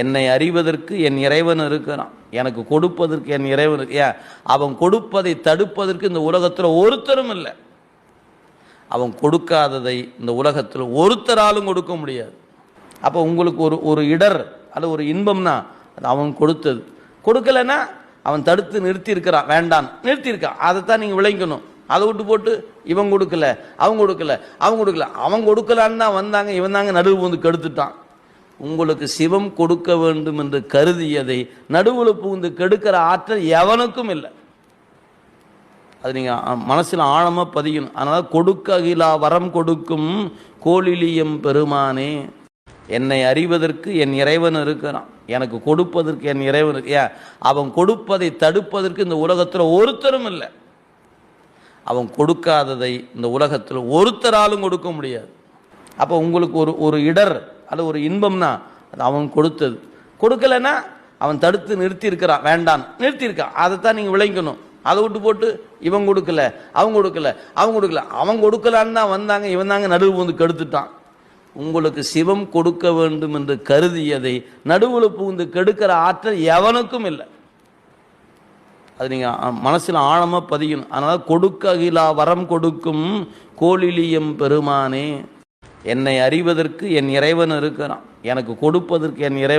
என்னை அறிவதற்கு என் இறைவன் இருக்கிறான், எனக்கு கொடுப்பதற்கு என் இறைவன். ஏன் அவன் கொடுப்பதை தடுப்பதற்கு இந்த உலகத்தில் ஒருத்தரும் இல்லை. அவன் கொடுக்காததை இந்த உலகத்தில் ஒருத்தராலும் கொடுக்க முடியாது. அப்போ உங்களுக்கு ஒரு இடர் அல்ல ஒரு இன்பம்னா அது அவன் கொடுத்தது. கொடுக்கலைன்னா அவன் தடுத்து நிறுத்தி இருக்கிறான், வேண்டாம் நிறுத்தியிருக்கான். அதைத்தான் நீங்கள் விளங்கணும். அதை விட்டு போட்டு இவன் கொடுக்கல அவன் கொடுக்கல அவன் கொடுக்கல அவன் கொடுக்கலான்னு தான் வந்தாங்க, இவன் தாங்க நடுவு வந்து கெடுத்துட்டான். உங்களுக்கு சிவம் கொடுக்க வேண்டும் என்று கருதியதை நடுவில் புகுந்து கெடுக்கிற ஆற்றல் எவனுக்கும் இல்லை. அது நீங்கள் மனசில் ஆழமாக பதியணும். அதனால் கொடுக்க அகிலா வரம் கொடுக்கும் கோலிலியம் பெருமானே, என்னை அறிவதற்கு என் இறைவன் இருக்கிறான், எனக்கு கொடுப்பதற்கு என் இறைவன். ஏன் அவன் கொடுப்பதை தடுப்பதற்கு இந்த உலகத்தில் ஒருத்தரும் இல்லை. அவன் கொடுக்காததை இந்த உலகத்தில் ஒருத்தராலும் கொடுக்க முடியாது. அப்போ உங்களுக்கு ஒரு இடர் அல்ல ஒரு இன்பம்னா அது அவன் கொடுத்தது. கொடுக்கலைன்னா அவன் தடுத்து நிறுத்தி இருக்கிறான், வேண்டாம் நிறுத்தியிருக்கான். அதைத்தான் நீங்கள் விளங்கணும். அதை விட்டு போட்டு இவன் கொடுக்கல அவன் கொடுக்கல அவன் கொடுக்கல அவன் கொடுக்கலான்னு தான் வந்தாங்க, இவன் தாங்க நடுவு வந்து கெடுத்துட்டான். உங்களுக்கு சிவம் கொடுக்க வேண்டும் என்று கருதியதை நடுவில் புகுந்து கெடுக்கிற ஆற்றல் எவனுக்கும் இல்லை. அது நீங்கள் மனசில் ஆழமாக பதியணும். அதனால் கொடுக்க அகிலா வரம் கொடுக்கும் கோலிலியம் பெருமானே, என்னை அறிவதற்கு என் இறைவன் இருக்கிறான், எனக்கு கொடுப்பதற்கு என் இறைவன்.